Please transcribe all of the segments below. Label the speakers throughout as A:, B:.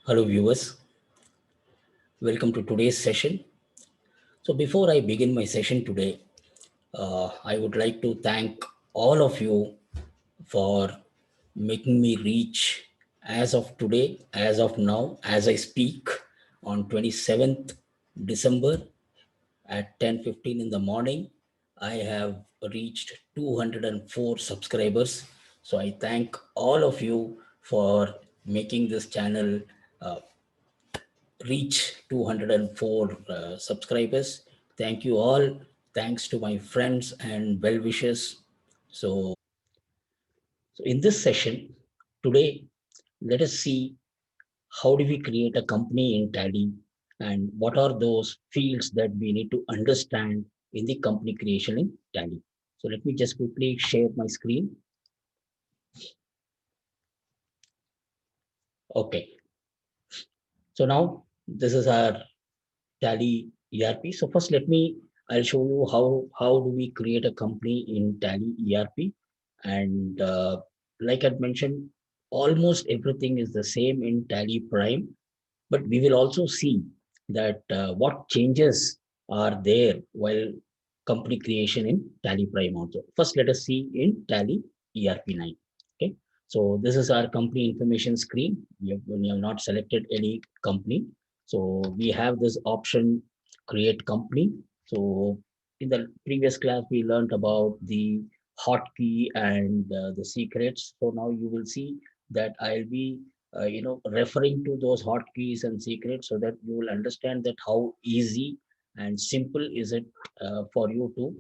A: Hello viewers, welcome to today's session. So before I begin my session today, I would like to thank all of you for making me reach as of today, as of now, as I speak on 27th December at 10:15 in the morning. I have reached 204 subscribers. So I thank all of you for making this channel uh, reach 204 subscribers. Thank you all. Thanks to my friends and well wishers. So in this session today, let us see how do we create a company in Tally and what are those fields that we need to understand in the company creation in Tally. So let me just quickly share my screen. Okay. So now this is our Tally ERP. So first, I'll show you how do we create a company in Tally ERP. And like I mentioned, almost everything is the same in Tally Prime, but we will also see that what changes are there while company creation in Tally Prime also. First, let us see in Tally ERP 9. Okay. So this is our company information screen. When you have not selected any company, so we have this option, create company. So in the previous class, we learned about the hotkey and the secrets. So now you will see that I'll be referring to those hotkeys and secrets so that you will understand that how easy and simple is it for you to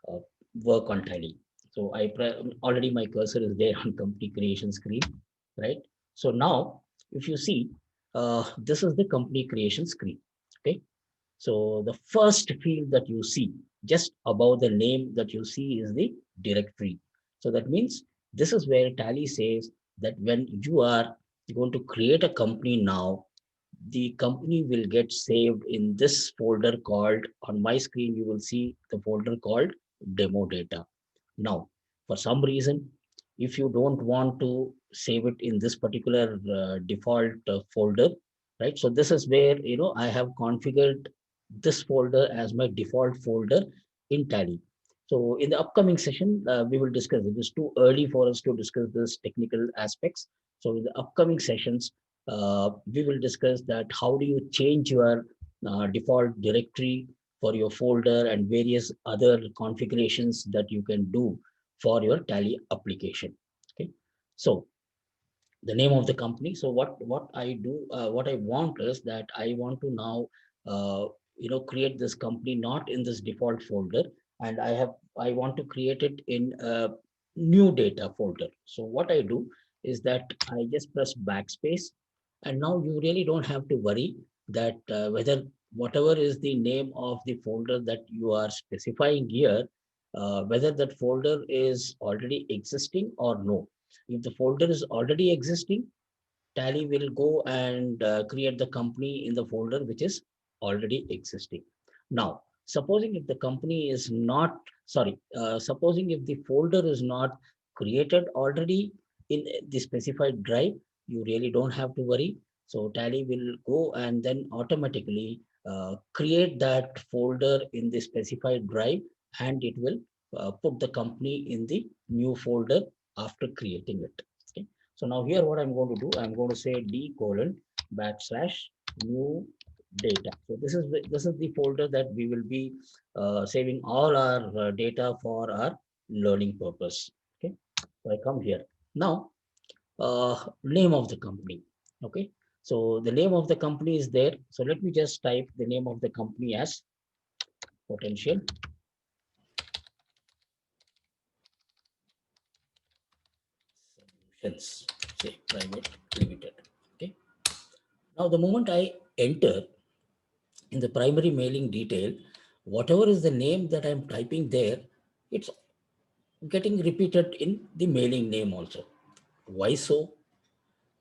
A: uh, work on Tally. So already my cursor is there on company creation screen, right? So now, if you see, this is the company creation screen. Okay. So the first field that you see just above the name that you see is the directory. So that means this is where Tally says that when you are going to create a company now, the company will get saved in this folder called, on my screen, you will see the folder called demo data. Now, for some reason, if you don't want to save it in this particular default folder, right? So this is where, I have configured this folder as my default folder in Tally. So in the upcoming session, we will discuss it. It is too early for us to discuss this technical aspects. So in the upcoming sessions, we will discuss that how do you change your default directory for your folder and various other configurations that you can do for your Tally application. Okay, so the name of the company. So what I do, what I want is that I want to now create this company not in this default folder, and I want to create it in a new data folder. So what I do is that I just press backspace, and now you really don't have to worry that whether whatever is the name of the folder that you are specifying here, whether that folder is already existing or no. If the folder is already existing, Tally will go and create the company in the folder which is already existing. Now, supposing if the company is not, sorry, supposing if the folder is not created already in the specified drive, you really don't have to worry. So Tally will go and then automatically create that folder in the specified drive, and it will put the company in the new folder after creating it. Okay. So now here what I'm going to do, I'm going to say d colon backslash new data. So this is the folder that we will be saving all our data for our learning purpose. Okay, so I come here now. Name of the company. Okay, so the name of the company is there. So let me just type the name of the company as Potential Solutions, say private limited. Okay, now the moment I enter in the primary mailing detail, whatever is the name that I'm typing there, it's getting repeated in the mailing name also. Why so?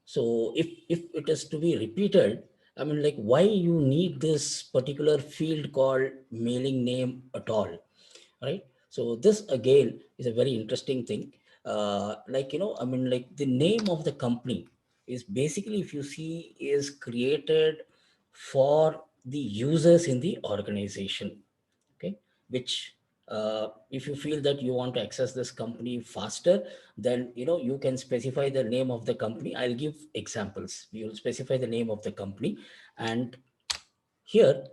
A: So if it is to be repeated, I mean, like, why you need this particular field called mailing name at all, right? So this again is a very interesting thing. I mean, like, the name of the company is basically, if you see, is created for the users in the organization. Okay, which if you feel that you want to access this company faster, then you can specify the name of the company. I'll give examples. You will specify the name of the company, and here,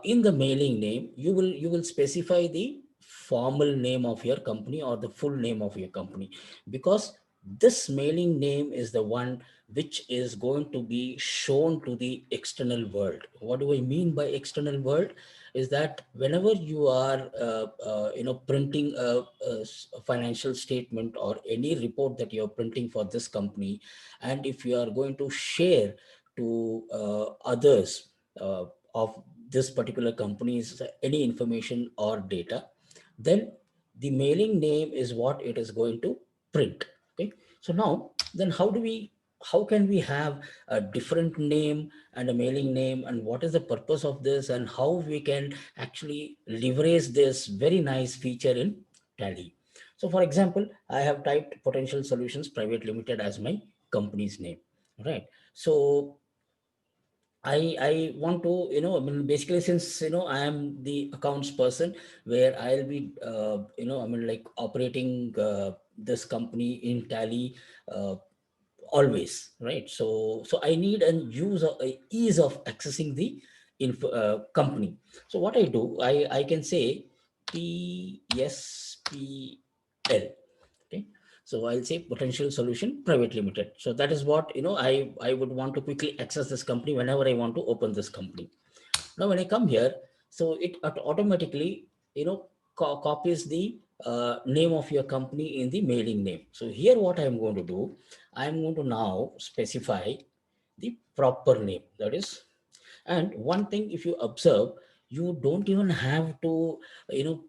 A: in the mailing name, you will specify the formal name of your company or the full name of your company, because this mailing name is the one which is going to be shown to the external world. What do I mean by external world? Is that whenever you are printing a financial statement or any report that you're printing for this company, and if you are going to share to others of this particular company's any information or data, then the mailing name is what it is going to print. Okay, so now then how can we have a different name and a mailing name, and what is the purpose of this, and how we can actually leverage this very nice feature in Tally? So for example, I have typed Potential Solutions Private Limited as my company's name, right? So I want to, I mean, basically, since, I am the accounts person, where I'll be, I mean, like operating this company in Tally uh, always, right? So I need an ease of accessing the company. So what I do, I can say PSPL. Okay, so I'll say Potential Solution Private Limited. So that is what, I would want to quickly access this company whenever I want to open this company. Now when I come here, so it automatically, copies the name of your company in the mailing name. So here what I'm going to do, I'm going to now specify the proper name, that is. And one thing, if you observe, you don't even have to,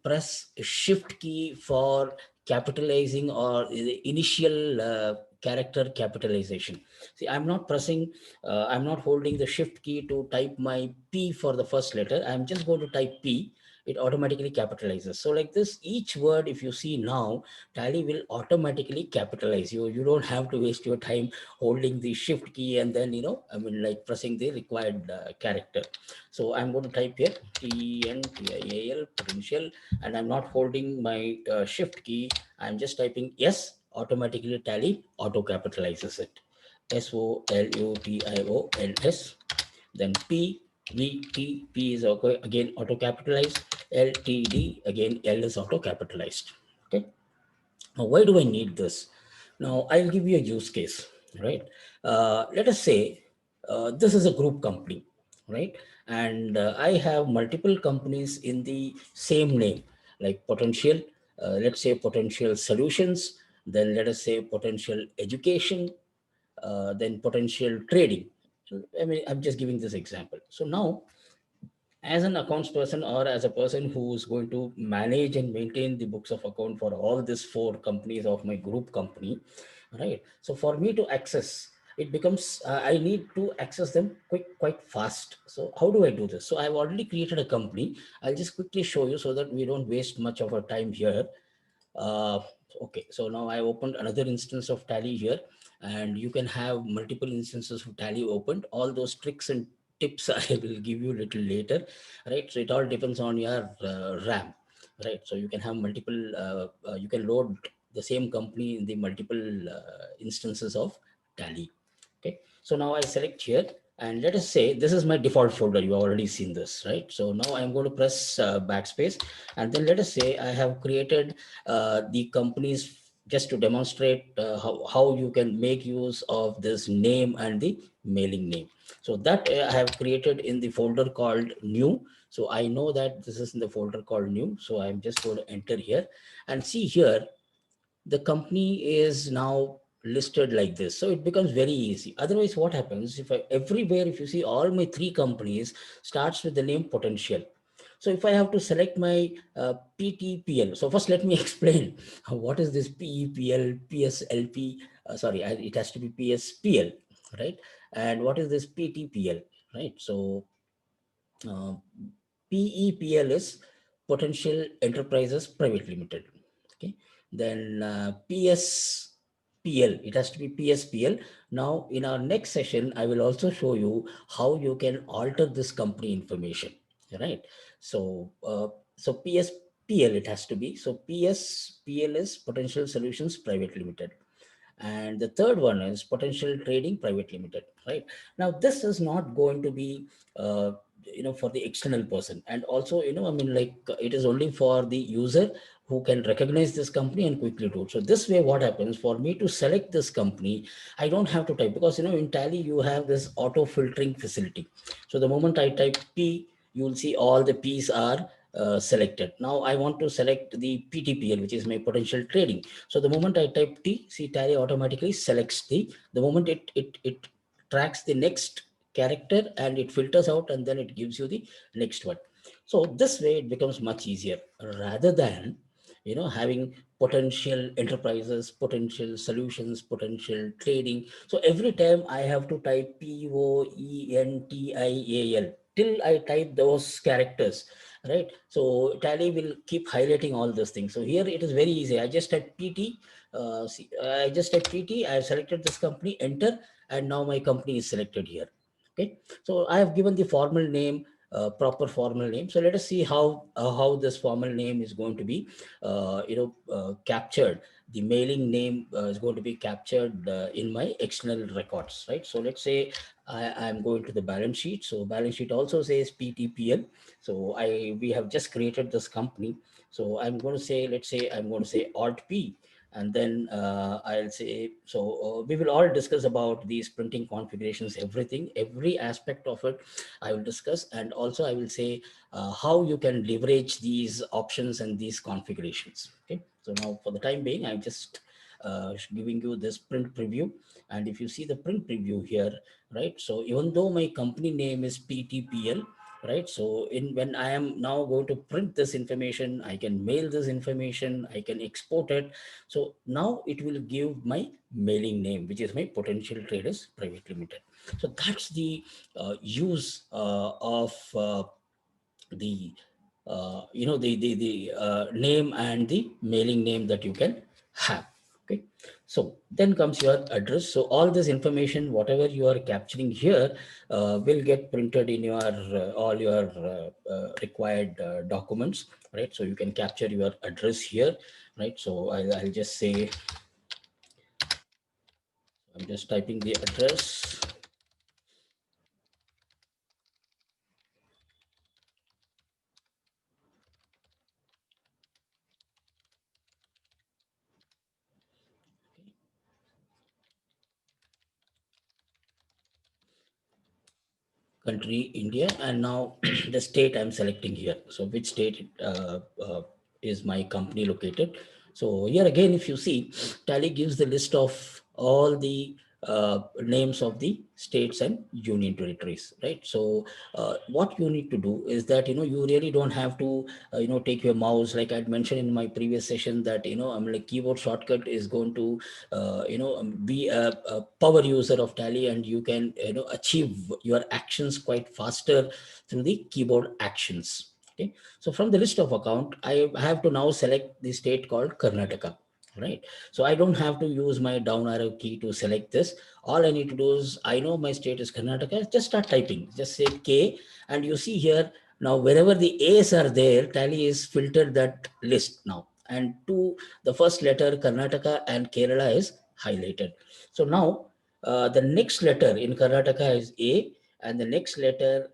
A: press shift key for capitalizing or the initial character capitalization. See, I'm not holding the shift key to type my P for the first letter. I'm just going to type P. It automatically capitalizes. So like this, each word, if you see now, Tally will automatically capitalize. You don't have to waste your time holding the shift key and then, I mean, like pressing the required character. So I'm going to type here TNTIAL potential, and I'm not holding my shift key. I'm just typing yes. Automatically Tally auto capitalizes it. SOLUTIONS. Then P is again auto capitalized. LTD, again L is auto capitalized. Okay. Now, why do I need this? Now, I'll give you a use case, right? Let us say this is a group company, right? And I have multiple companies in the same name, like Potential, let's say Potential Solutions, then let us say Potential Education, then Potential Trading. I mean, I'm just giving this example. So now, as an accounts person, or as a person who's going to manage and maintain the books of account for all these four companies of my group company, right? So for me to access, it becomes I need to access them quite fast. So how do I do this? So I've already created a company. I'll just quickly show you so that we don't waste much of our time here. uh, okay, so now I opened another instance of Tally here, and you can have multiple instances of Tally opened. All those tricks and tips I will give you a little later, right? So it all depends on your RAM, right? So you can have you can load the same company in the multiple instances of Tally. Okay, so now I select here, and let us say this is my default folder. You have already seen this, right? So now I'm going to press backspace, and then let us say I have created the companies, just to demonstrate how you can make use of this name and the mailing name. So that I have created in the folder called new. So I know that this is in the folder called new. So I'm just going to enter here and see here the company is now listed like this. So it becomes very easy. Otherwise, what happens if everywhere, if you see all my three companies starts with the name Potential. So if I have to select my PTPL, so first let me explain what is this PEPL, PSLP, sorry, it has to be PSPL, right? And what is this PTPL, right? So uh, PEPL is Potential Enterprises Private Limited. Okay. Then PS. PL. It has to be PSPL. Now, in our next session, I will also show you how you can alter this company information. Right. So, so PSPL it has to be. So PSPL is Potential Solutions Private Limited, and the third one is Potential Trading Private Limited. Right. Now this is not going to be for the external person, and also like it is only for the user who can recognize this company and quickly do it. So this way what happens, for me to select this company, I don't have to type, because in Tally you have this auto filtering facility. So the moment I type P, you will see all the P's are selected. Now I want to select the PTPL, which is my potential trading. So the moment I type T, see Tally automatically selects the moment it tracks the next character and it filters out, and then it gives you the next one. So this way it becomes much easier, rather than having potential enterprises, potential solutions, potential trading. So every time I have to type POENTIAL till I type those characters, right? So Tally will keep highlighting all those things. So here it is very easy. I just type PT. I just type PT. I have selected this company, enter, and now my company is selected here. Okay. So I have given the formal name, proper formal name. So let us see how this formal name is going to be, captured. The mailing name is going to be captured in my external records, right? So let's say I am going to the balance sheet. So balance sheet also says PTPL. So we have just created this company. So I'm going to say, let's say I'm going to say Alt P, and then I'll say, so we will all discuss about these printing configurations, everything, every aspect of it I will discuss. And also I will say how you can leverage these options and these configurations. Okay. So now for the time being, I'm just giving you this print preview. And if you see the print preview here, right? So even though my company name is PTPL, right? So in when I am now going to print this information, I can mail this information, I can export it. So now it will give my mailing name, which is my Potential Traders Private Limited. So that's the use of the name and the mailing name that you can have. Okay. So then comes your address. So all this information, whatever you are capturing here, will get printed in your all your required documents, right? So you can capture your address here, right? So I'll just say, I'm just typing the address. Country India, and now the state I'm selecting here. So which state is my company located? So here again, if you see, Tally gives the list of all the names of the states and union territories, right? So what you need to do is that you really don't have to take your mouse, like I'd mentioned in my previous session, that I'm like keyboard shortcut is going to be a power user of Tally, and you can achieve your actions quite faster through the keyboard actions. Okay. So from the list of account, I have to now select the state called Karnataka, right? So I don't have to use my down arrow key to select this. All I need to do is, I know my state is Karnataka, just start typing, just say K, and you see here, now wherever the A's are there, Tally is filtered that list now, and to the first letter Karnataka and Kerala is highlighted. So now the next letter in Karnataka is A, and the next letter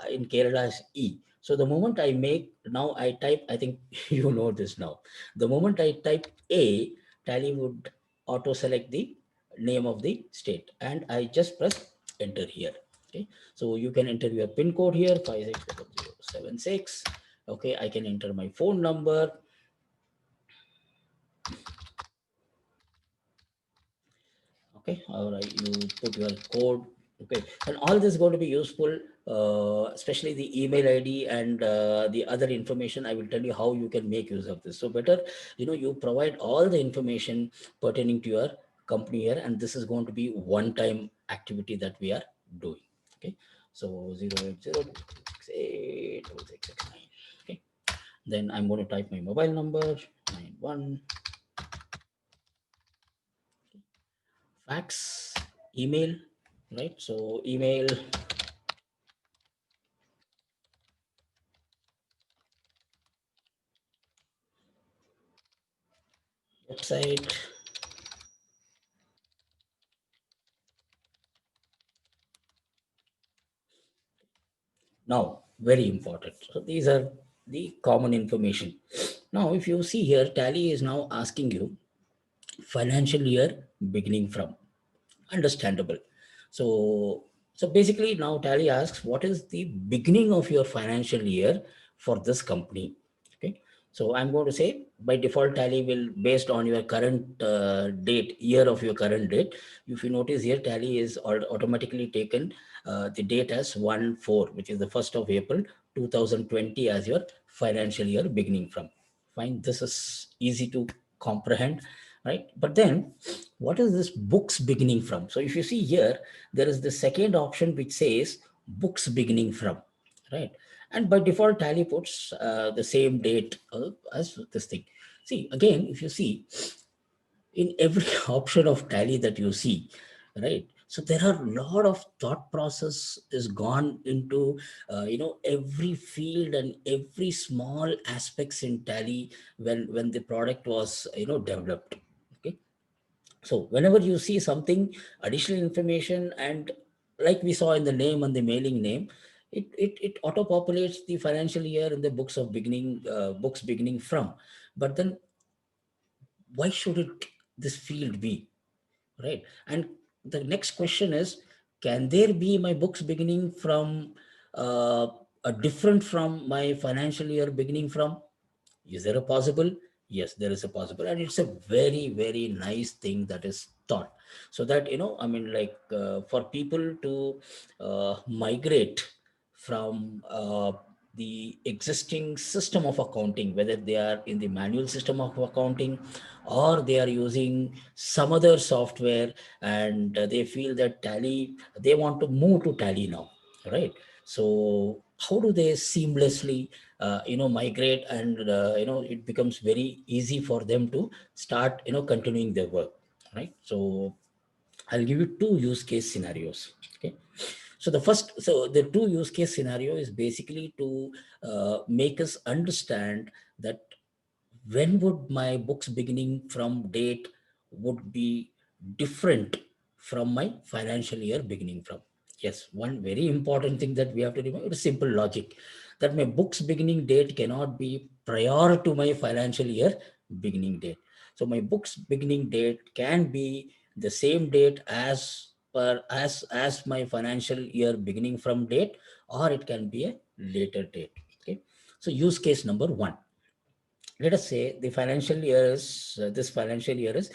A: in Kerala is E. So the moment I make, now I type, I think you know this now. The moment I type A, Tally would auto select the name of the state, and I just press enter here. Okay. So you can enter your PIN code here, 560076. Okay. I can enter my phone number. Okay, all right, you put your code. Okay, and all this is going to be useful, especially the email ID and the other information. I will tell you how you can make use of this. So better you provide all the information pertaining to your company here, and this is going to be one time activity that we are doing. Okay, so 080686669. Okay, then I'm going to type my mobile number, 91. fax, email, right? So email, website. Now, very important. So these are the common information. Now, if you see here, Tally is now asking you financial year beginning from. Understandable. So basically now Tally asks, what is the beginning of your financial year for this company? Okay. So I'm going to say by default Tally will, based on your current date, year of your current date. If you notice here, Tally is automatically taken the date as 1/4, which is the 1st of April 2020 as your financial year beginning from. Fine. This is easy to comprehend, right? But then what is this books beginning from? So if you see here, there is the second option which says books beginning from, right? And by default, Tally puts the same date as this thing. See, again, if you see in every option of Tally that you see, right? So there are a lot of thought process is gone into, every field and every small aspects in Tally when the product was, developed. Okay. So whenever you see something, additional information, and like we saw in the name and the mailing name, it auto populates the financial year in the books beginning from. But then why should it this field be, right? And the next question is, can there be my books beginning from a different from my financial year beginning from? Is there a possible? Yes, there is a possible, and it's a very, very nice thing that is thought. So that, like for people to migrate from the existing system of accounting, whether they are in the manual system of accounting or they are using some other software, and they feel that Tally, they want to move to Tally now, right? So how do they seamlessly migrate, and it becomes very easy for them to start continuing their work, right? So I'll give you two use case scenarios. Okay. So the two use case scenario is basically to make us understand that when would my books beginning from date would be different from my financial year beginning from. Yes, one very important thing that we have to remember is simple logic, that my books beginning date cannot be prior to my financial year beginning date. So my books beginning date can be the same date as my financial year beginning from date, or it can be a later date. Okay. So use case number one, let us say the financial year is this financial year is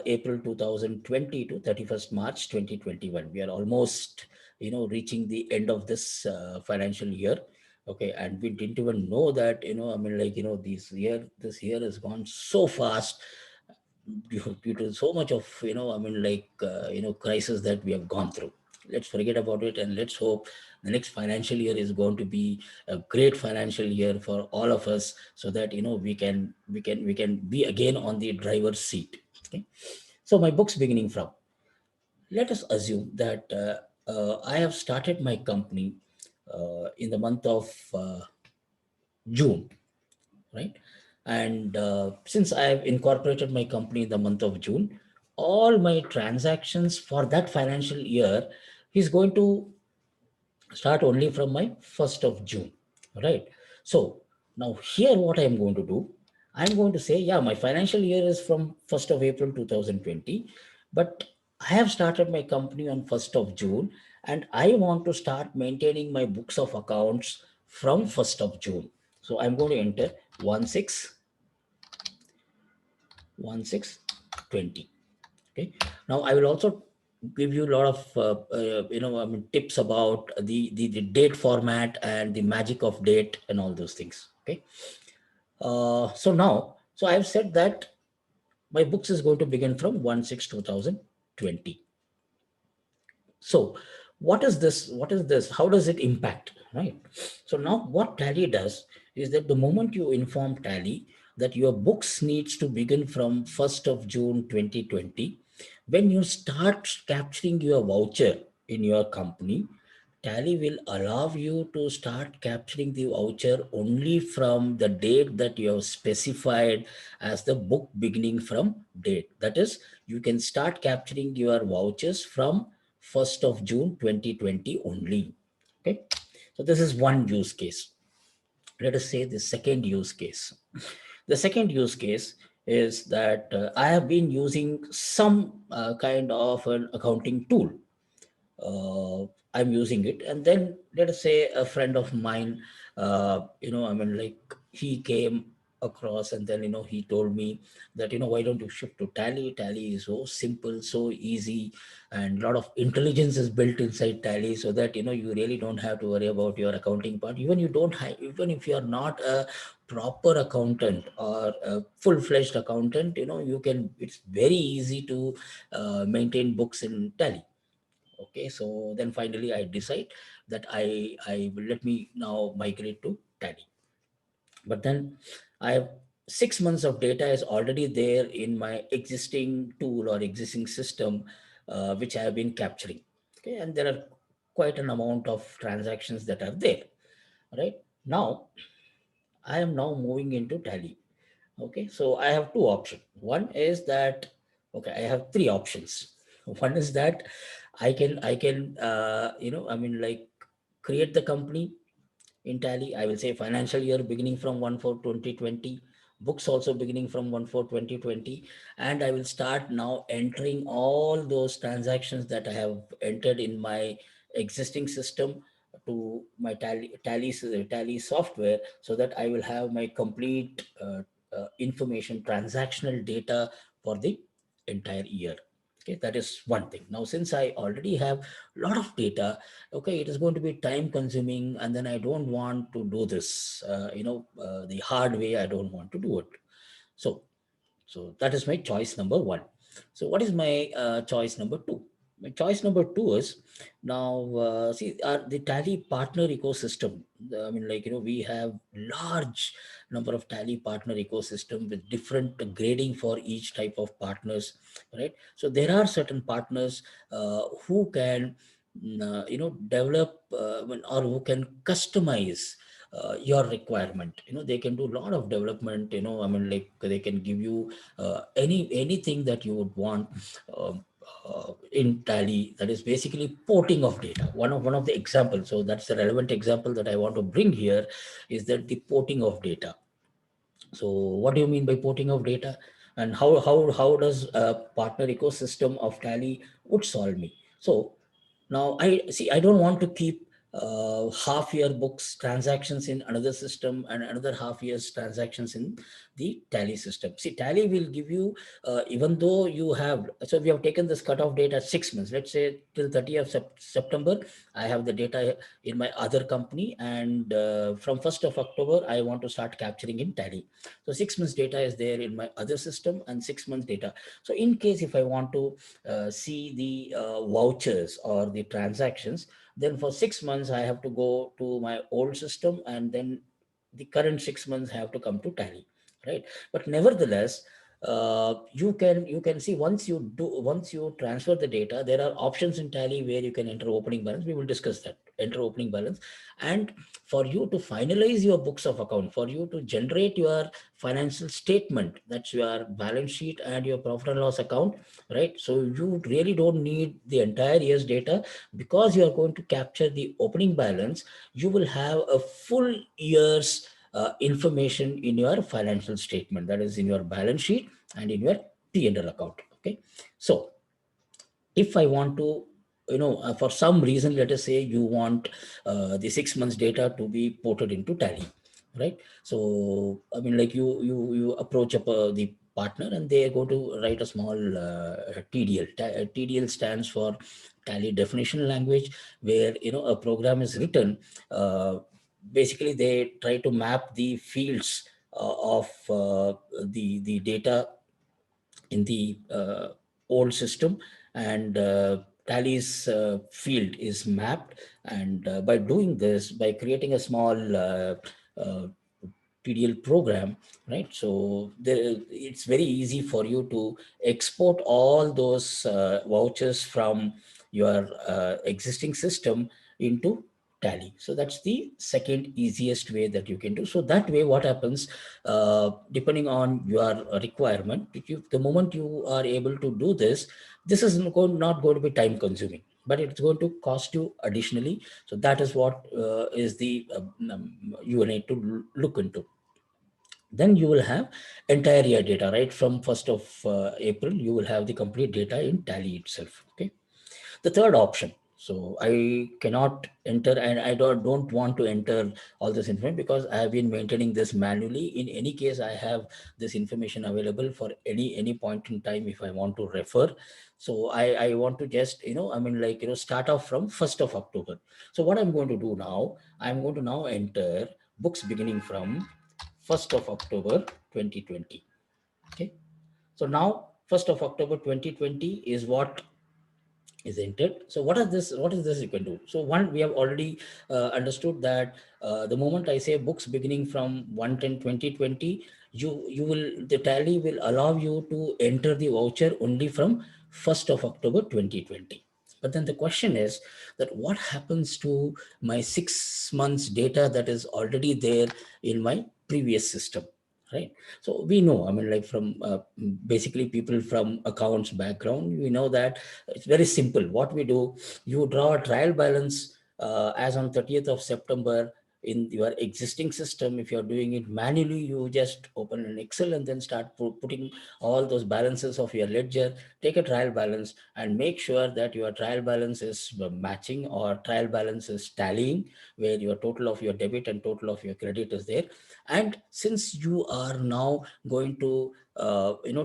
A: April 2020 to 31st March 2021. We are almost reaching the end of this financial year. Okay, and we didn't even know that, this year has gone so fast due to so much of, crisis that we have gone through. Let's forget about it, and let's hope the next financial year is going to be a great financial year for all of us, so that we can be again on the driver's seat. Okay. So my book's beginning from, let us assume that I have started my company in the month of June, right? And since I have incorporated my company in the month of June, all my transactions for that financial year is going to start only from my 1st of June, right? So now here what I am going to do, I'm going to say, yeah, my financial year is from 1st of April 2020, but I have started my company on 1st of June, and I want to start maintaining my books of accounts from 1st of June. So I'm going to enter 16 Okay. Now I will also give you a lot of tips about the date format and the magic of date and all those things. Okay. So I've said that my books is going to begin from 1/6/2020. So what is this, how does it impact, right? So now what Tally does is that the moment you inform Tally that your books needs to begin from 1st of June 2020, When you start capturing your voucher in your company, Tally will allow you to start capturing the voucher only from the date that you have specified as the book beginning from date. That is, you can start capturing your vouchers from 1st of June 2020 only. Okay. So this is one use case. Let us say the second use case. The second use case is that I have been using some kind of an accounting tool. I'm using it, and then let us say a friend of mine, I mean, like he came across, and then he told me that why don't you shift to Tally? Tally is so simple, so easy, and a lot of intelligence is built inside Tally, so that you really don't have to worry about your accounting part. Even you don't have, even if you are not a proper accountant or a full-fledged accountant, you can. It's very easy to maintain books in Tally. Okay, so then finally I decide that I will let me now migrate to Tally. But then I have 6 months of data is already there in my existing tool or existing system, which I have been capturing. Okay, and there are quite an amount of transactions that are there. Right now, I am now moving into Tally. Okay, so I have two options. One is that, okay, I have three options. One is that I mean, like, create the company in Tally. I will say financial year beginning from 1/4/2020, books also beginning from 1/4/2020, and I will start now entering all those transactions that I have entered in my existing system to my Tally software, so that I will have my complete information, transactional data for the entire year. Okay, that is one thing. Now, since I already have a lot of data, okay, it is going to be time consuming, and then I don't want to do this the hard way. I don't want to do it. So so that is my choice number one. So what is my choice number two? My choice number two is, now, see, the Tally partner ecosystem. I mean, like, we have large number of Tally partner ecosystem with different grading for each type of partners, right? So there are certain partners who can, develop or who can customize your requirement. They can do a lot of development. I mean, like, they can give you anything that you would want in Tally. That is basically porting of data. One of the examples. So that's the relevant example that I want to bring here, is that the porting of data. So what do you mean by porting of data, and how does a partner ecosystem of Tally would solve me? So now I see, I don't want to keep half year books transactions in another system and another half year's transactions in the Tally system. See, Tally will give you, even though you have, so we have taken this cutoff date at 6 months, let's say till 30th of September, I have the data in my other company, and from 1st of October, I want to start capturing in Tally. So 6 months data is there in my other system, and 6 months data. So in case if I want to see the vouchers or the transactions, then for 6 months I have to go to my old system, and then the current 6 months have to come to Tally, right? But nevertheless, you can see, once you transfer the data, there are options in Tally where you can enter opening balance. We will discuss that. Enter opening balance, and for you to finalize your books of account, for you to generate your financial statement, that's your balance sheet and your profit and loss account, right? So you really don't need the entire year's data, because you are going to capture the opening balance. You will have a full year's information in your financial statement, that is in your balance sheet and in your P&L account. Okay, so if I want to, for some reason, let us say you want the 6 months data to be ported into Tally, right? So I mean, like, you approach up the partner, and they are going to write a small TDL. TDL stands for Tally definition language, where a program is written. Basically, they try to map the fields of the data in the old system, and Tally's field is mapped. And by doing this, by creating a small uh, TDL program, right? So there, it's very easy for you to export all those vouchers from your existing system into Tally. So that's the second easiest way that you can do. So that way, what happens, depending on your requirement, the moment you are able to do this, this is not going to be time consuming, but it's going to cost you additionally. So that is what is the you need to look into. Then you will have entire year data, right? From 1st of April, you will have the complete data in Tally itself. Okay. The third option. So I cannot enter, and I don't want to enter all this information because I have been maintaining this manually. In any case, I have this information available for any point in time if I want to refer. So I want to just, start off from 1st of October. So what I'm going to do now, I'm going to now enter books beginning from 1st of October 2020. Okay. So now 1st of October 2020 is what is entered. So what is this you can do? So one, we have already understood that the moment I say books beginning from 1/10/2020, you will, the Tally will allow you to enter the voucher only from 1st of October 2020. But then the question is that what happens to my 6 months data that is already there in my previous system, right? So we know, from basically people from accounts background, we know that it's very simple. What we do, you draw a trial balance as on 30th of September in your existing system. If you're doing it manually, you just open an Excel and then start putting all those balances of your ledger. Take a trial balance and make sure that your trial balance is matching or trial balance is tallying, where your total of your debit and total of your credit is there. And since you are now going to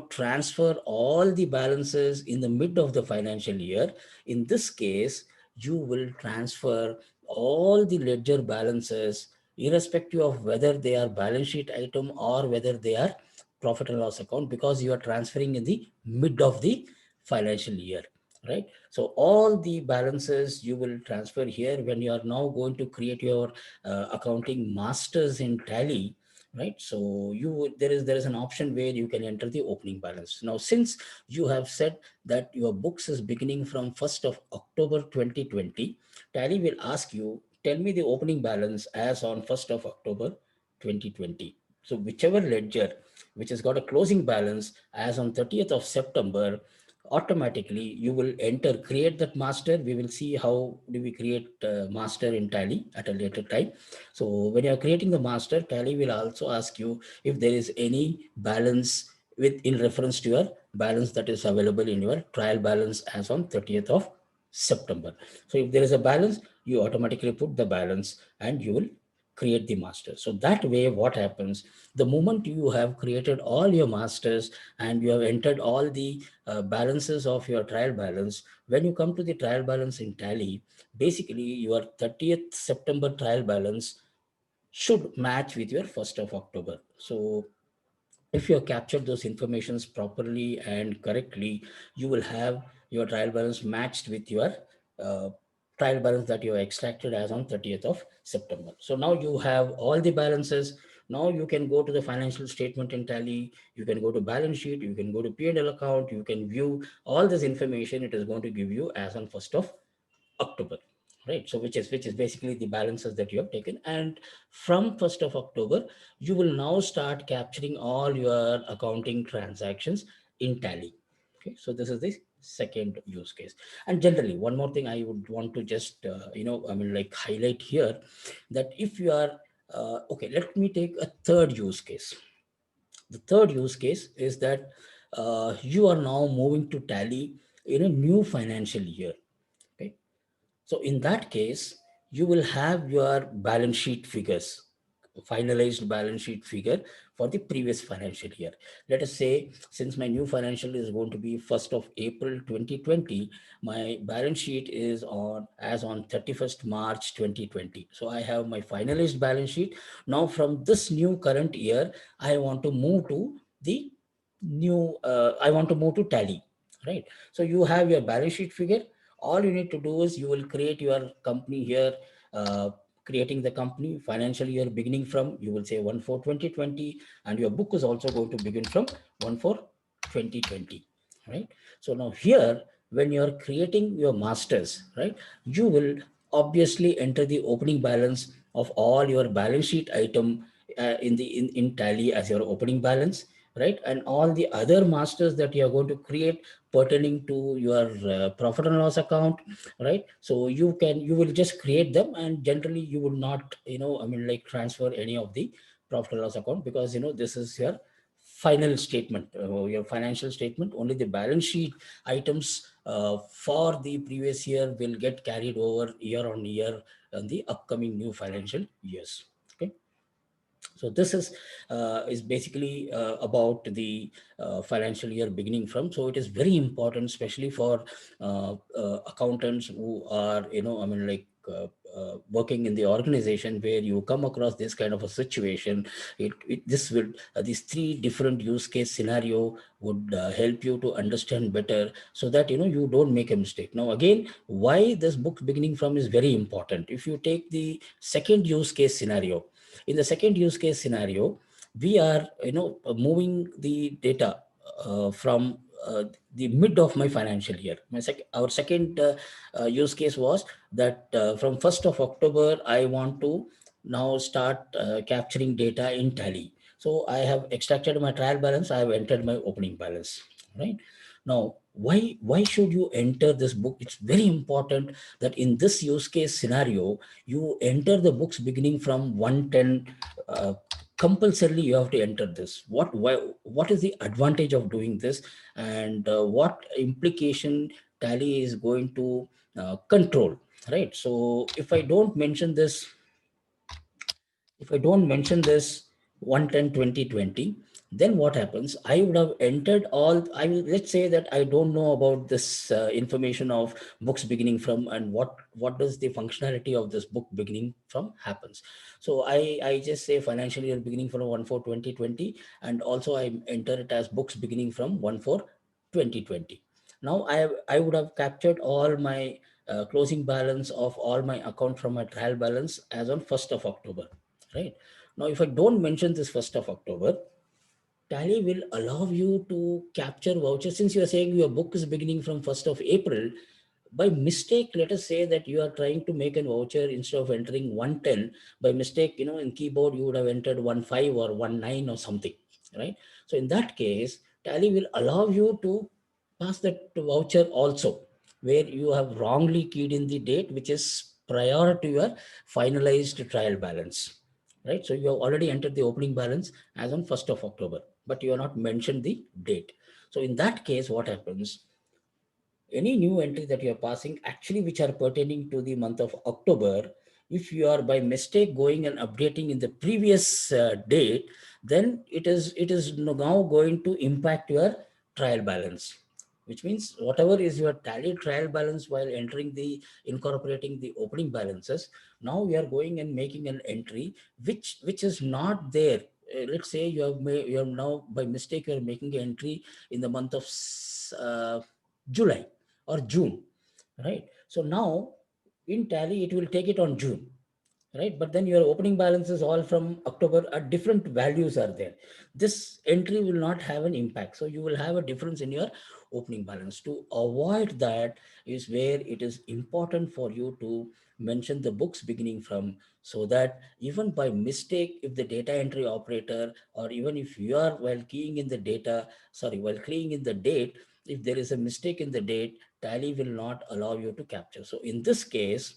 A: transfer all the balances in the mid of the financial year, in this case you will transfer all the ledger balances irrespective of whether they are balance sheet item or whether they are profit and loss account, because you are transferring in the mid of the financial year, right? So all the balances you will transfer here when you are now going to create your accounting masters in Tally, right? So there is an option where you can enter the opening balance. Now since you have said that your books is beginning from 1st of October 2020, Tally will ask you, tell me the opening balance as on 1st of October 2020. So whichever ledger which has got a closing balance as on 30th of September, automatically you will enter, create that master. We will see how do we create master in Tally at a later time. So when you are creating the master, Tally will also ask you if there is any balance with in reference to your balance that is available in your trial balance as on 30th of September. So if there is a balance, you automatically put the balance and you will create the master. So that way, what happens, the moment you have created all your masters and you have entered all the balances of your trial balance, when you come to the trial balance in Tally, basically your 30th September trial balance should match with your 1st of October. So if you have captured those informations properly and correctly, you will have your trial balance matched with your uh, trial balance that you have extracted as on 30th of September. So now you have all the balances. Now you can go to the financial statement in Tally, you can go to balance sheet, you can go to P&L account, you can view all this information. It is going to give you as on 1st of October, right? So which is basically the balances that you have taken, and from 1st of October, you will now start capturing all your accounting transactions in Tally. Okay, so this is the second use case. And generally, one more thing I would want to just highlight here, that if you are okay, let me take a third use case. The third use case is that you are now moving to Tally in a new financial year. Okay, so in that case, you will have your balance sheet figures, finalized balance sheet figure for the previous financial year. Let us say, since my new financial is going to be 1st of April 2020, my balance sheet is on as on 31st March 2020. So I have my finalized balance sheet. Now from this new current year, I want to move to the I want to move to Tally, right? So you have your balance sheet figure. All you need to do is you will create your company here, uh, creating the company financial year beginning from, you will say 1/4/2020, and your book is also going to begin from 1/4/2020, right? So now here, when you're creating your masters, right, you will obviously enter the opening balance of all your balance sheet item in tally as your opening balance, right? And all the other masters that you are going to create pertaining to your profit and loss account, right? So you will just create them, and generally you will not, I mean, like, transfer any of the profit and loss account, because this is your final statement, your financial statement. Only the balance sheet items for the previous year will get carried over year on year in the upcoming new financial years. Okay. So this is basically about the financial year beginning from. So it is very important, especially for accountants who are, I mean, like, working in the organization where you come across this kind of a situation. This will these three different use case scenario would help you to understand better, so that you don't make a mistake. Now again, why this book beginning from is very important. If you take the second use case scenario, in the second use case scenario, we are moving the data from the mid of my financial year. Our second use case was that from 1st of October, I want to now start capturing data in Tally. So I have extracted my trial balance, I have entered my opening balance, right? Now, why should you enter this book? It's very important that in this use case scenario, you enter the books beginning from 110. Compulsorily you have to enter this. What is the advantage of doing this, and what implication Tally is going to control, right? So if I don't mention this 110/2020, then what happens? I would have entered all. I will, let's say that I don't know about this information of books beginning from, and what does the functionality of this book beginning from happens. So I just say financial year beginning from 1/4/2020, and also I enter it as books beginning from 1/4/2020. Now I would have captured all my closing balance of all my account from my trial balance as on 1st of October. Right. Now, if I don't mention this 1st of October, Tally will allow you to capture vouchers. Since you are saying your book is beginning from 1st of April, by mistake, let us say that you are trying to make an voucher, instead of entering 110, by mistake, in keyboard, you would have entered 15 or 19 or something, right? So in that case, Tally will allow you to pass that voucher also, where you have wrongly keyed in the date, which is prior to your finalized trial balance, right? So you have already entered the opening balance as on 1st of October, but you have not mentioned the date. So in that case, what happens? Any new entry that you are passing, actually which are pertaining to the month of October, if you are by mistake going and updating in the previous date, then it is now going to impact your trial balance, which means whatever is your Tally trial balance while entering the incorporating the opening balances, now we are going and making an entry which is not there. Let's say you have now by mistake you are making an entry in the month of July or June, right? So now in Tally, it will take it on June, right? But then your opening balance is all from October, different values are there. This entry will not have an impact. So you will have a difference in your opening balance. To avoid that is where it is important for you to mention the books beginning from, so that even by mistake, if the data entry operator, or even if you are while keying in the data, sorry, while keying in the date, if there is a mistake in the date, Tally will not allow you to capture. So in this case,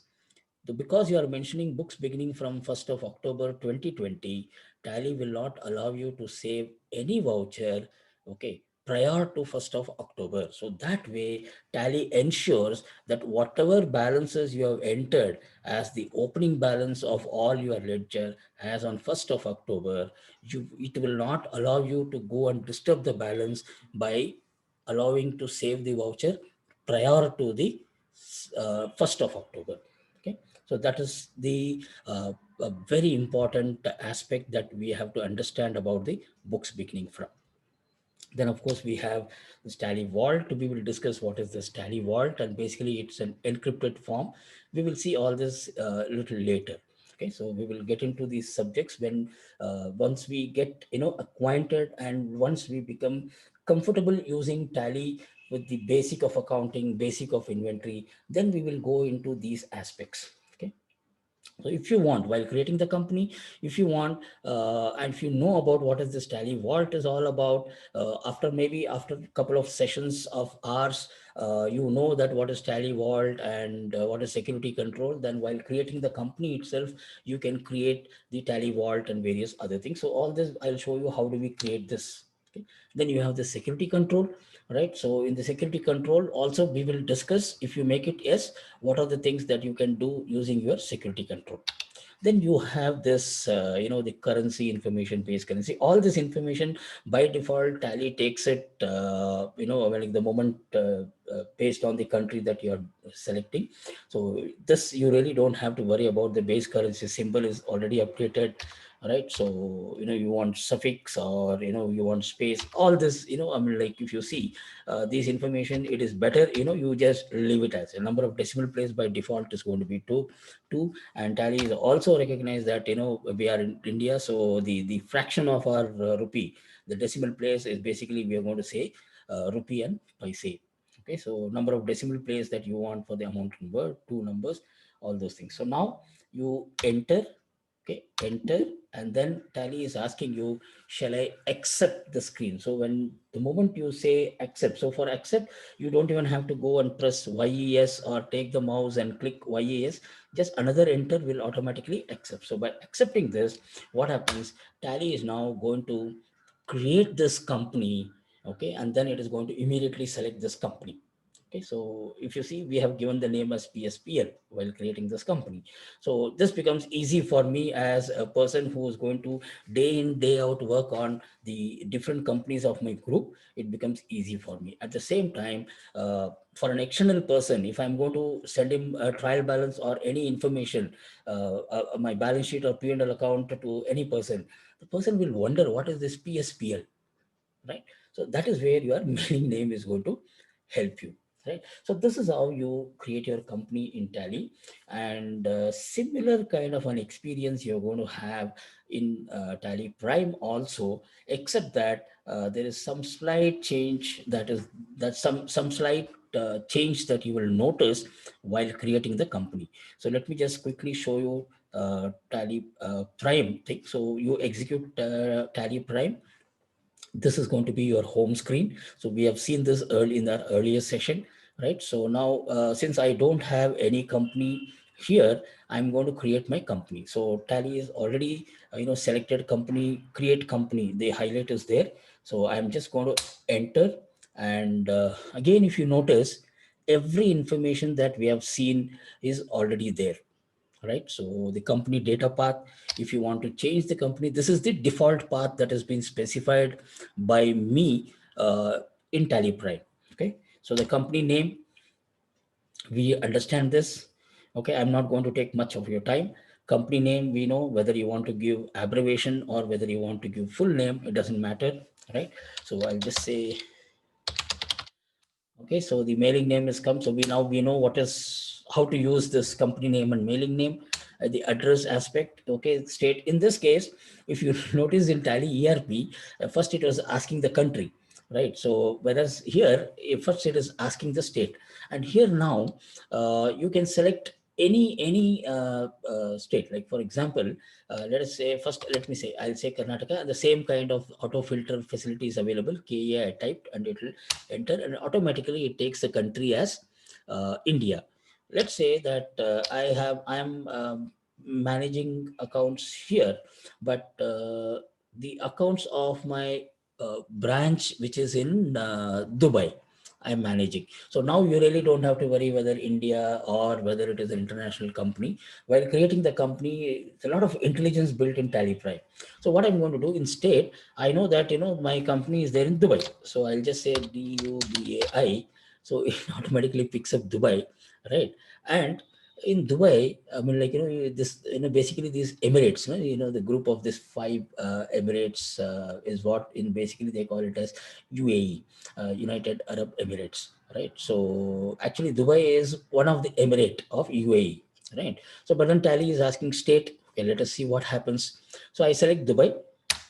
A: because you are mentioning books beginning from 1st of October 2020, Tally will not allow you to save any voucher, okay, prior to 1st of October. So that way, Tally ensures that whatever balances you have entered as the opening balance of all your ledger as on 1st of October, it will not allow you to go and disturb the balance by allowing to save the voucher prior to the 1st of October. Okay, so that is the a very important aspect that we have to understand about the books beginning from. Then, of course, we have the Tally Vault. We will discuss what is this Tally Vault, and basically, it's an encrypted form. We will see all this a little later. Okay, so we will get into these subjects when once we get acquainted, and once we become comfortable using Tally with the basic of accounting, basic of inventory, then we will go into these aspects. Okay, so if you want, while creating the company, if you want, and if you know about what is this Tally Vault is all about, after a couple of sessions of ours, you know that what is Tally Vault and what is security control. Then while creating the company itself, you can create the Tally Vault and various other things. So all this, I'll show you how do we create this. Okay. Then you have the security control, right? So in the security control also we will discuss, if you make it yes, what are the things that you can do using your security control. Then you have this the currency information, base currency, all this information by default Tally takes it, like the moment, based on the country that you're selecting. So this, you really don't have to worry about. The base currency symbol is already updated, right? So you want suffix, or you want space, all this, like if you see this information, it is better, you just leave it as a number of decimal place. By default is going to be two. And Tally is also recognized that we are in India, so the fraction of our rupee, the decimal place is basically, we are going to say rupee and paise. Okay, so number of decimal place that you want for the amount in word, two numbers, all those things. So now you enter. Okay, enter, and then Tally is asking you, shall I accept the screen? So when the moment you say accept, so for accept, you don't even have to go and press yes, or take the mouse and click yes. Just another enter will automatically accept. So by accepting this, what happens, Tally is now going to create this company. Okay, and then it is going to immediately select this company. Okay, so if you see, we have given the name as PSPL while creating this company. So this becomes easy for me as a person who is going to day in, day out work on the different companies of my group. It becomes easy for me. At the same time, for an external person, if I'm going to send him a trial balance or any information, my balance sheet or P&L account to any person, the person will wonder what is this PSPL, right? So that is where your mailing name is going to help you, right? So this is how you create your company in Tally. And similar kind of an experience you're going to have in Tally Prime also, except that there is some slight change, that some slight change that you will notice while creating the company. So let me just quickly show you Tally Prime thing. So you execute Tally Prime. This is going to be your home screen. So we have seen this early in our earlier session, right? So now, since I don't have any company here, I'm going to create my company. So Tally is already, selected company, create company. The highlight is there. So I'm just going to enter. And again, if you notice, every information that we have seen is already there, right? So the company data path, if you want to change the company, this is the default path that has been specified by me in Tally Prime. Okay, so the company name, we understand this. Okay, I'm not going to take much of your time. Company name, we know whether you want to give abbreviation or whether you want to give full name, it doesn't matter, right? So I'll just say, okay, so the mailing name has come. So we know what is, how to use this company name and mailing name. The address aspect, okay, state. In this case, if you notice in Tally ERP, first it was asking the country, right? So whereas here, first it is asking the state, and here now you can select any state. Like for example, let us say first, let me say, I'll say Karnataka, and the same kind of auto filter facility is available. KA I typed, and it will enter, and automatically it takes the country as India. Let's say that I am managing accounts here, but the accounts of my branch, which is in Dubai, I'm managing. So now you really don't have to worry whether India or whether it is an international company. While creating the company, it's a lot of intelligence built in Tally Prime. So what I'm going to do instead, I know that my company is there in Dubai. So I'll just say Dubai. So it automatically picks up Dubai, right? And in Dubai, I mean, like this, basically these Emirates, the group of this five Emirates is what in basically they call it as UAE, United Arab Emirates, right? So actually, Dubai is one of the emirate of UAE, right? So, but then Tally is asking state. Okay, let us see what happens. So I select Dubai,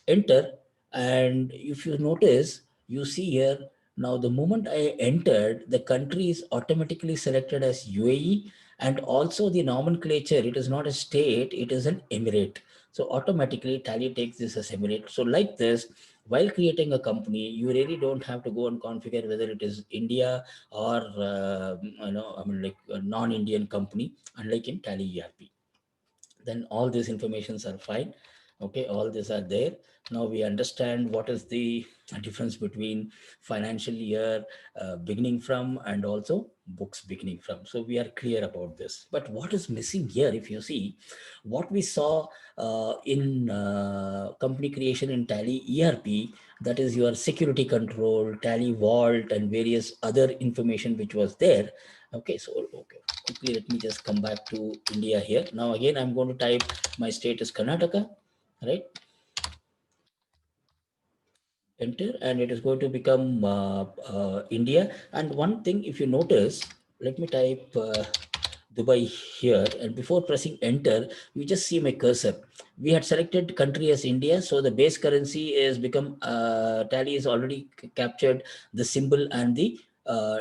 A: enter, and if you notice, you see here now the moment I entered, the country is automatically selected as UAE, and also the nomenclature, it is not a state, it is an emirate. So automatically Tally takes this as emirate. So like this, while creating a company, you really don't have to go and configure whether it is India or I mean like a non-Indian company, unlike in Tally ERP. Then all these informations are fine. Okay, all these are there. Now we understand what is the difference between financial year beginning from and also books beginning from. So we are clear about this. But what is missing here, if you see what we saw in company creation in Tally ERP, that is your security control, Tally Vault, and various other information which was there. Okay, so okay, quickly let me just come back to India here. Now again, I'm going to type my state is Karnataka, right? Enter, and it is going to become India. And one thing, if you notice, let me type Dubai here, and before pressing enter, you just see my cursor. We had selected country as India, so the base currency is become Tally is already captured the symbol and the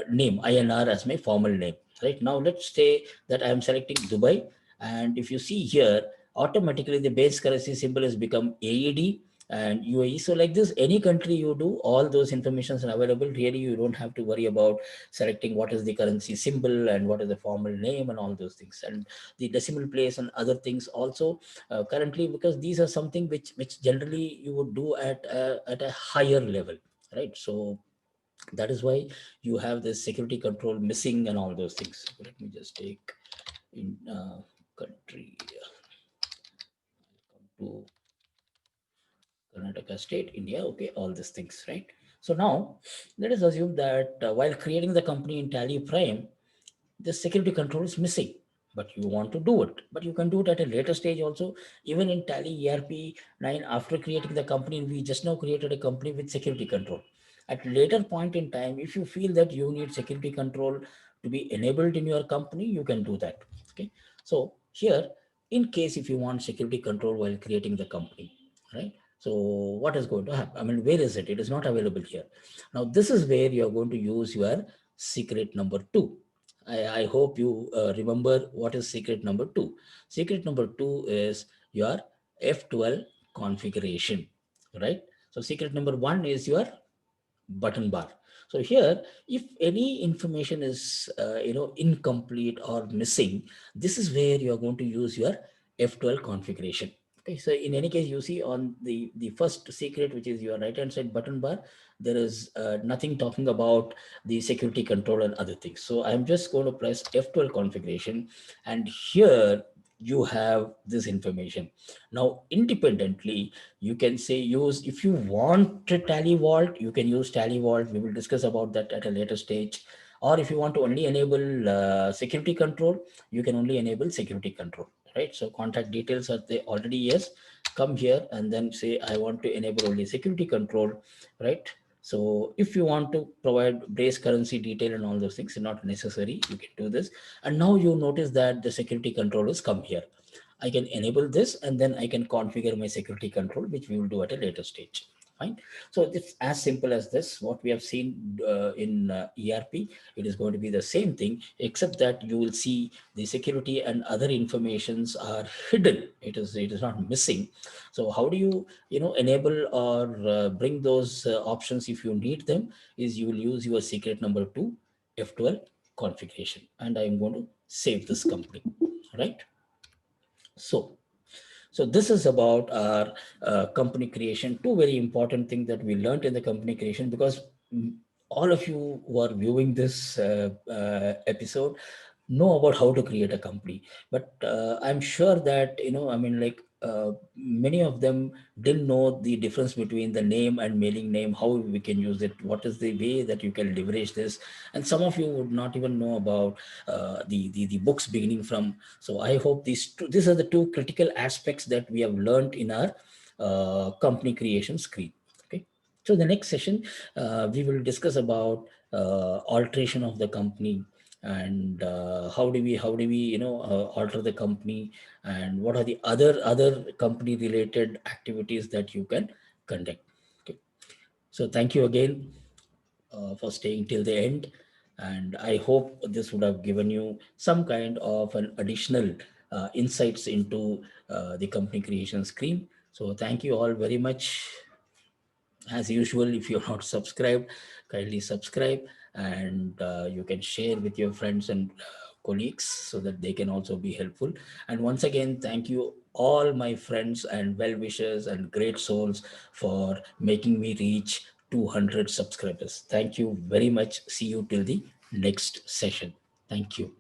A: name INR as my formal name. Right now, let's say that I am selecting Dubai, and if you see here, automatically the base currency symbol has become AED and UAE. So like this, any country you do, all those informations are available. Really, you don't have to worry about selecting what is the currency symbol and what is the formal name and all those things. And the decimal place and other things also currently, because these are something which generally you would do at a higher level, right? So that is why you have this security control missing and all those things. Let me just take in country to Karnataka state, India, okay, all these things, right? So now let us assume that while creating the company in Tally Prime, the security control is missing, but you want to do it. But you can do it at a later stage also. Even in Tally ERP 9, after creating the company, we just now created a company with security control. At later point in time, if you feel that you need security control to be enabled in your company, you can do that. Okay. So here, in case if you want security control while creating the company, right? So what is going to happen? I mean, where is it? It is not available here. Now, this is where you are going to use your secret number two. I hope you remember what is secret number two. Secret number two is your F12 configuration, right? So secret number one is your button bar. So here, if any information is incomplete or missing, this is where you are going to use your F12 configuration. Okay, so in any case, you see on the first secret, which is your right hand side button bar, there is nothing talking about the security control and other things. So I'm just going to press F12 configuration, and here you have this information. Now independently, you can say use, if you want to Tally Vault, you can use Tally Vault. We will discuss about that at a later stage. Or if you want to only enable security control, you can only enable security control, right? So contact details are they already, yes. Come here and then say I want to enable only security control, right? So if you want to provide base currency detail and all those things, not necessary, you can do this. And now you notice that the security control has come here. I can enable this and then I can configure my security control, which we will do at a later stage. Fine. So it's as simple as this. What we have seen in ERP, it is going to be the same thing, except that you will see the security and other informations are hidden. It is not missing. So how do you enable or bring those options if you need them? Is you will use your secret number two F12 configuration, and I am going to save this company, right? So, so this is about our company creation. Two very important things that we learned in the company creation, because all of you who are viewing this episode know about how to create a company. But I'm sure that, I mean, like many of them didn't know the difference between the name and mailing name, how we can use it, what is the way that you can leverage this. And some of you would not even know about the books beginning from. So I hope these are the two critical aspects that we have learned in our company creation screen. Okay. So the next session, we will discuss about alteration of the company, and how do we alter the company, and what are the other company related activities that you can conduct. Okay. So thank you again for staying till the end, and I hope this would have given you some kind of an additional insights into the company creation scheme. So thank you all very much. As usual, if you're not subscribed, kindly subscribe, and you can share with your friends and colleagues so that they can also be helpful. And once again, thank you all my friends and well wishers and great souls for making me reach 200 subscribers. Thank you very much. See you till the next session. Thank you.